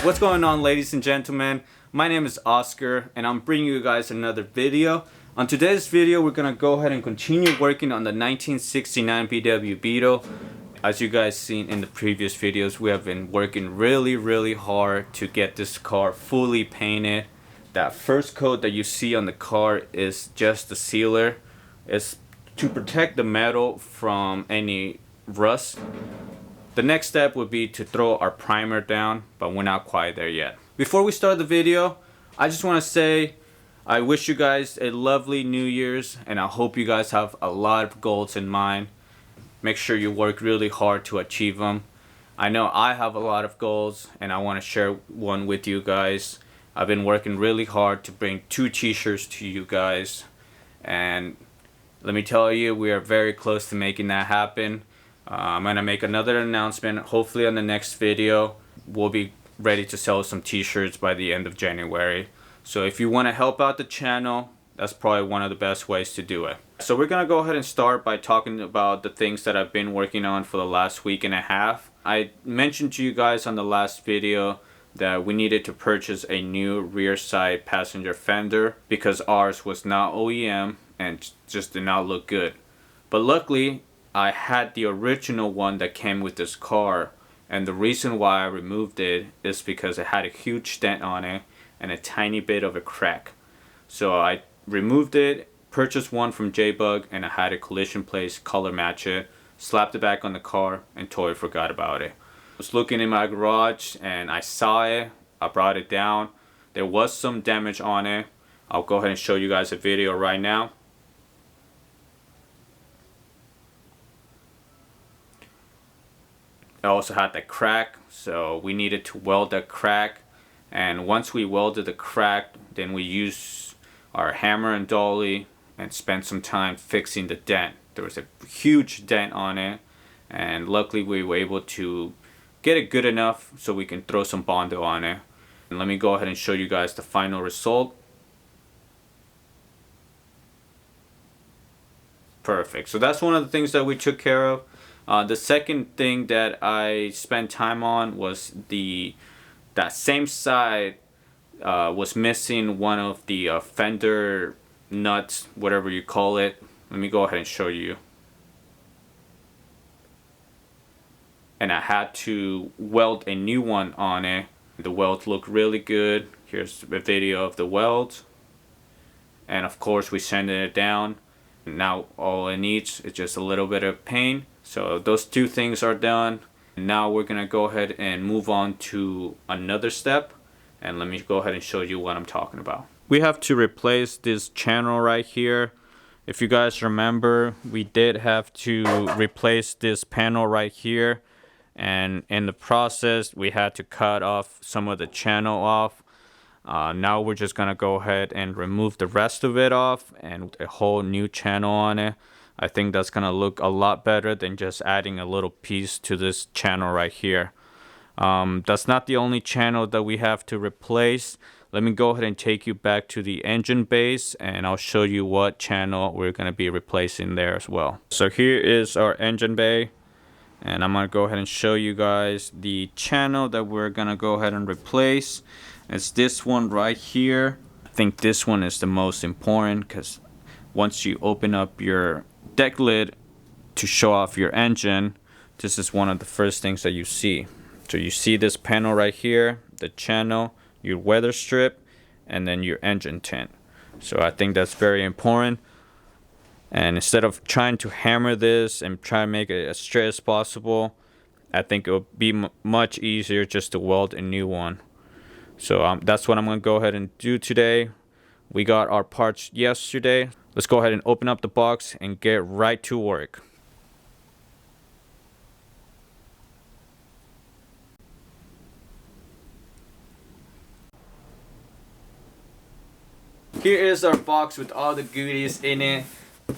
What's going on, ladies and gentlemen? My name is Oscar and I'm bringing you guys another video. On today's video, we're gonna go ahead and continue working on the 1969 VW Beetle. As you guys seen in the previous videos, we have been working really hard to get this car fully painted. That first coat that you see on the car is just the sealer. It's to protect the metal from any rust. The next step would be to throw our primer down, but we're not quite there yet. Before we start the video, I just want to say I wish you guys a lovely New Year's, and I hope you guys have a lot of goals in mind. Make sure you work really hard to achieve them. I know I have a lot of goals and I want to share one with you guys. I've been working really hard to bring 2 t-shirts to you guys, and let me tell you, we are very close to making that happen. I'm gonna make another announcement. Hopefully on the next video we'll be ready to sell some t-shirts by the end of January. So if you want to help out the channel, that's probably one of the best ways to do it. So we're gonna go ahead and start by talking about the things that I've been working on for the last week and a half. I mentioned to you guys on the last video that we needed to purchase a new rear side passenger fender because ours was not OEM and just did not look good. But luckily I had the original one that came with this car, and the reason why I removed it is because it had a huge dent on it and a tiny bit of a crack. So I removed it, purchased one from J-Bug, and I had a collision place color match it, slapped it back on the car, and totally forgot about it. I was looking in my garage and I saw it. I brought it down. There was some damage on it. I'll go ahead and show you guys a video right now. It also had that crack, so we needed to weld that crack, and once we welded the crack, then we used our hammer and dolly and spent some time fixing the dent. There was a huge dent on it, and luckily we were able to get it good enough so we can throw some Bondo on it. And let me go ahead and show you guys the final result. Perfect. So that's one of the things that we took care of. The second thing that I spent time on was that same side was missing one of the fender nuts, whatever you call it. Let me go ahead and show you. And I had to weld a new one on it. The weld looked really good. Here's a video of the weld. And of course we sanded it down. Now all it needs is just a little bit of paint. So those 2 things are done. Now we're gonna go ahead and move on to another step, and let me go ahead and show you what I'm talking about. We have to replace this channel right here. If you guys remember, we did have to replace this panel right here, and in the process we had to cut off some of the channel off. Now we're just gonna go ahead and remove the rest of it off and a whole new channel on it. I think that's gonna look a lot better than just adding a little piece to this channel right here. That's not the only channel that we have to replace. Let me go ahead and take you back to the engine base, and I'll show you what channel we're gonna be replacing there as well. So here is our engine bay, and I'm gonna go ahead and show you guys the channel that we're gonna go ahead and replace. It's this one right here. I think this one is the most important because once you open up your deck lid to show off your engine, this is one of the first things that you see. So you see this panel right here, the channel, your weather strip, and then your engine tint. So I think that's very important. And instead of trying to hammer this and try to make it as straight as possible, I think it would be much easier just to weld a new one. So that's what I'm going to go ahead and do today. We got our parts yesterday. Let's go ahead and open up the box and get right to work. Here is our box with all the goodies in it.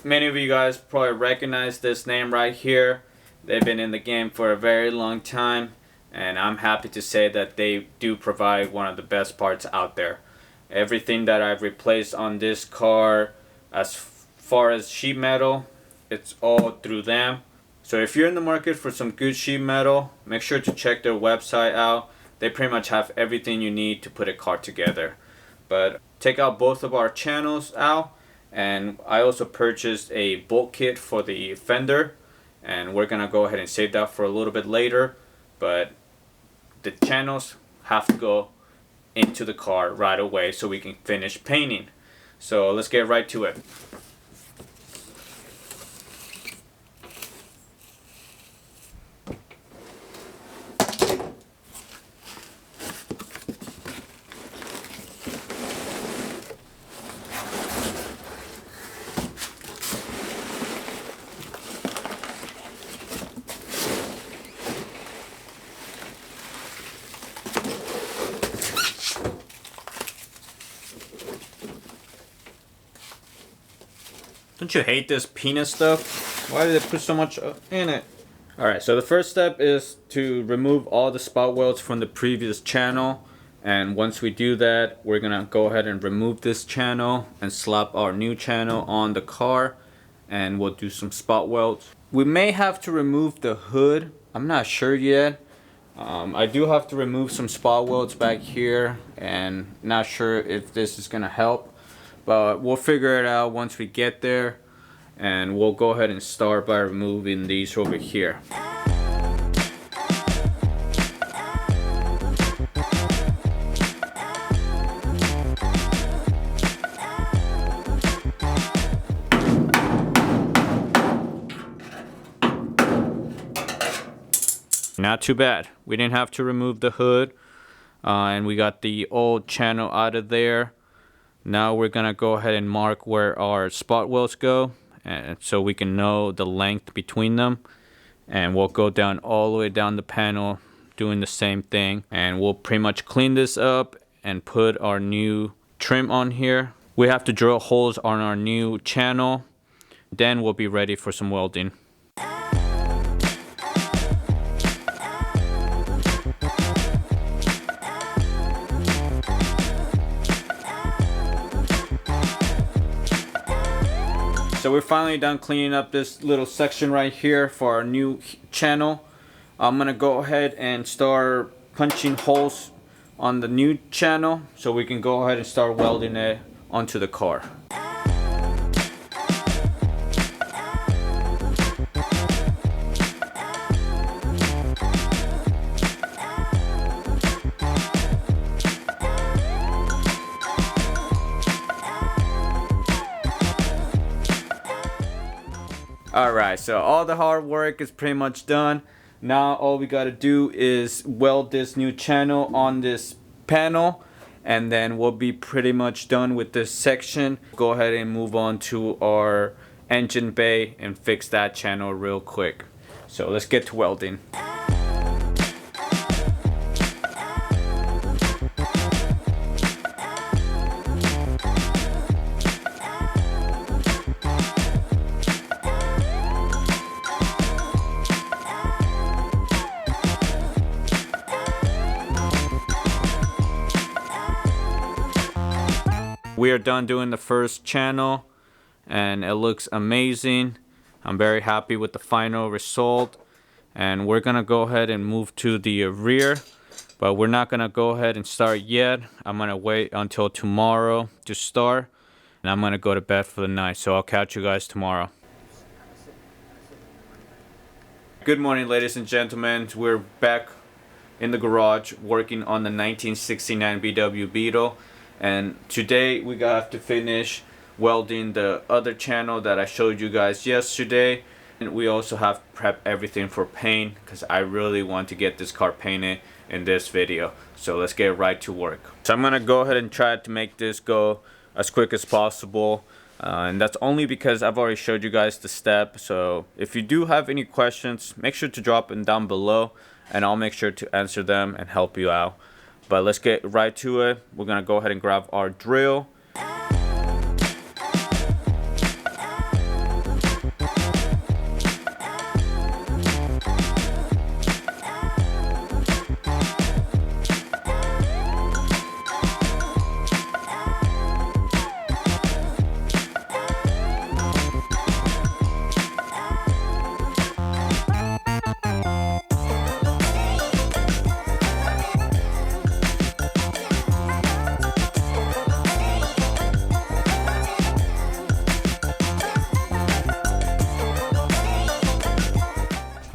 Many of you guys probably recognize this name right here. They've been in the game for a very long time, and I'm happy to say that they do provide one of the best parts out there. Everything that I've replaced on this car, as far as sheet metal, it's all through them. So if you're in the market for some good sheet metal, make sure to check their website out. they pretty much have everything you need to put a car together. But take out both of our channels out, and I also purchased a bolt kit for the fender, and we're gonna go ahead and save that for a little bit later. But the channels have to go into the car right away so we can finish painting. So let's get right to it. Don't you hate this peanut stuff? Why did they put so much in it? Alright, so the first step is to remove all the spot welds from the previous channel. And once we do that, we're gonna go ahead and remove this channel and slap our new channel on the car. And we'll do some spot welds. We may have to remove the hood. I'm not sure yet. I do have to remove some spot welds back here. And not sure if this is gonna help. But we'll figure it out once we get there, and we'll go ahead and start by removing these over here. Not too bad. We didn't have to remove the hood, and we got the old channel out of there. Now we're gonna go ahead and mark where our spot welds go, and so we can know the length between them. And we'll go down all the way down the panel doing the same thing, and we'll pretty much clean this up and put our new trim on here. We have to drill holes on our new channel, then we'll be ready for some welding. So we're finally done cleaning up this little section right here for our new channel. I'm gonna go ahead and start punching holes on the new channel so we can go ahead and start welding it onto the car. Alright, so all the hard work is pretty much done. Now all we gotta do is weld this new channel on this panel, and then we'll be pretty much done with this section. Go ahead and move on to our engine bay and fix that channel real quick. So let's get to welding. We are done doing the first channel, and it looks amazing. I'm very happy with the final result, and we're gonna go ahead and move to the rear, but we're not gonna go ahead and start yet. I'm gonna wait until tomorrow to start, and I'm gonna go to bed for the night, so I'll catch you guys tomorrow. Good morning, ladies and gentlemen. We're back in the garage working on the 1969 VW Beetle. And today we got to finish welding the other channel that I showed you guys yesterday. And we also have to prep everything for paint because I really want to get this car painted in this video. So let's get right to work. So I'm gonna go ahead and try to make this go as quick as possible. And that's only because I've already showed you guys the step. So if you do have any questions, make sure to drop them down below, and I'll make sure to answer them and help you out. But let's get right to it. We're gonna go ahead and grab our drill.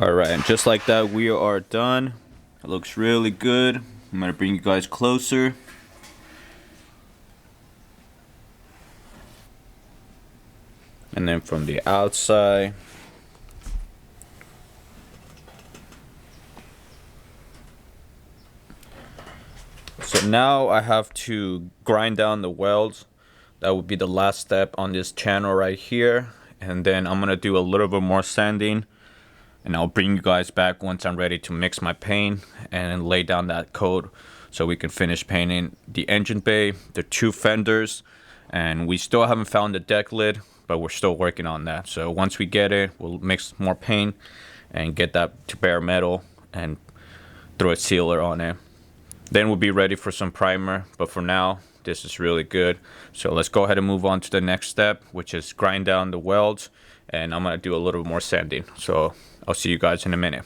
Alright, and just like that, we are done. It looks really good. I'm gonna bring you guys closer. And then from the outside. So now I have to grind down the welds. That would be the last step on this channel right here. And then I'm gonna do a little bit more sanding. And I'll bring you guys back once I'm ready to mix my paint and lay down that coat so we can finish painting the engine bay, the 2 fenders, and we still haven't found the deck lid, but we're still working on that. So once we get it, we'll mix more paint and get that to bare metal and throw a sealer on it. Then we'll be ready for some primer, but for now, this is really good. So let's go ahead and move on to the next step, which is grind down the welds, and I'm gonna do a little more sanding. So I'll see you guys in a minute.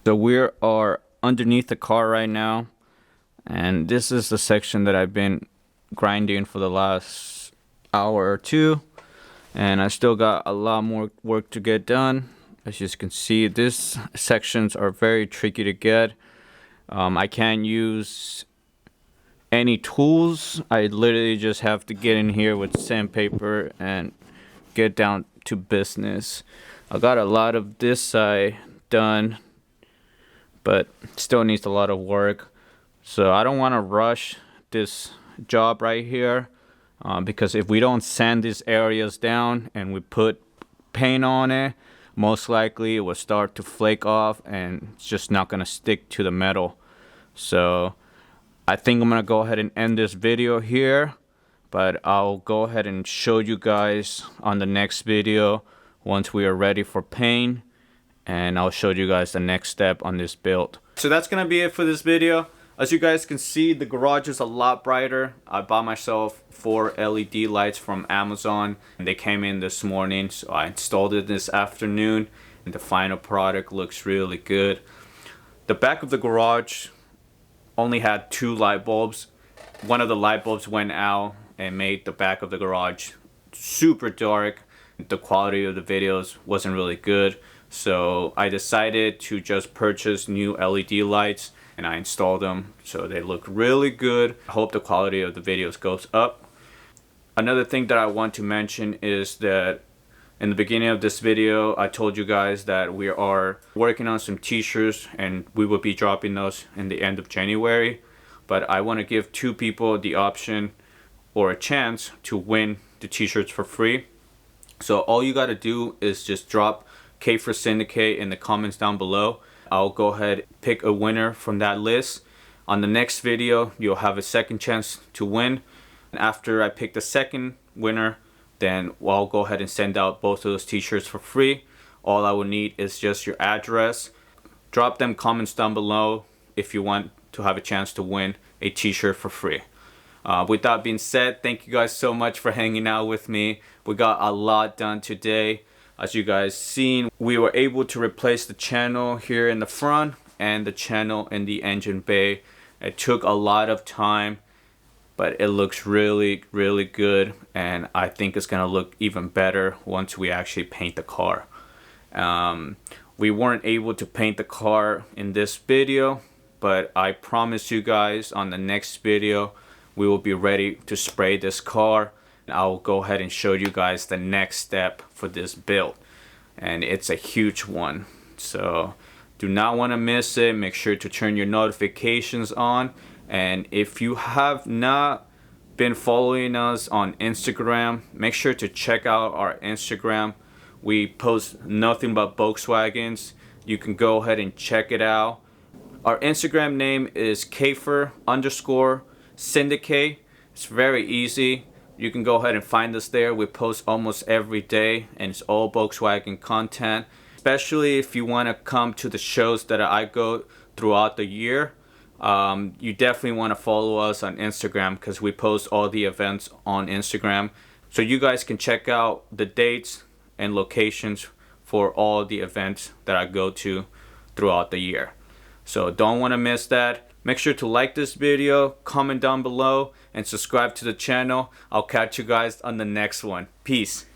So we are underneath the car right now, and this is the section that I've been grinding for the last hour or two, and I still got a lot more work to get done. As you can see, these sections are very tricky to get. I can't use any tools. I literally just have to get in here with sandpaper and get down to business. I got a lot of this side done, but still needs a lot of work. So I don't want to rush this job right here, because if we don't sand these areas down and we put paint on it, most likely it will start to flake off and it's just not going to stick to the metal. So I think I'm going to go ahead and end this video here, but I'll go ahead and show you guys on the next video once we are ready for paint, and I'll show you guys the next step on this build. So that's going to be it for this video. As you guys can see, the garage is a lot brighter. I bought myself 4 LED lights from Amazon, and they came in this morning, so I installed it this afternoon, and the final product looks really good. The back of the garage only had 2 light bulbs. One of the light bulbs went out and made the back of the garage super dark. The quality of the videos wasn't really good, so I decided to just purchase new LED lights, and I installed them, so they look really good. I hope the quality of the videos goes up. Another thing that I want to mention is that in the beginning of this video, I told you guys that we are working on some t-shirts, and we will be dropping those in the end of January. But I want to give 2 people the option or a chance to win the t-shirts for free. So all you got to do is just drop KAFER Syndicate in the comments down below. I'll go ahead and pick a winner from that list. On the next video, you'll have a second chance to win. And after I pick the second winner, then I'll go ahead and send out both of those t-shirts for free. All I will need is just your address. Drop them comments down below if you want to have a chance to win a t-shirt for free. With that being said, thank you guys so much for hanging out with me. We got a lot done today. As you guys seen, we were able to replace the channel here in the front and the channel in the engine bay. It took a lot of time, but it looks really, really good, and I think it's gonna look even better once we actually paint the car. We weren't able to paint the car in this video, but I promise you guys on the next video we will be ready to spray this car. I'll go ahead and show you guys the next step for this build, and it's a huge one, so do not want to miss it. Make sure to turn your notifications on, and if you have not been following us on Instagram, make sure to check out our Instagram. We post nothing but Volkswagens. You can go ahead and check it out. Our Instagram name is KAFER_Syndicate. It's very easy. You can go ahead and find us there. We post almost every day, and it's all Volkswagen content. Especially if you want to come to the shows that I go throughout the year, you definitely want to follow us on Instagram, because we post all the events on Instagram. So you guys can check out the dates and locations for all the events that I go to throughout the year. So don't want to miss that. Make sure to like this video, comment down below, and subscribe to the channel. I'll catch you guys on the next one. Peace.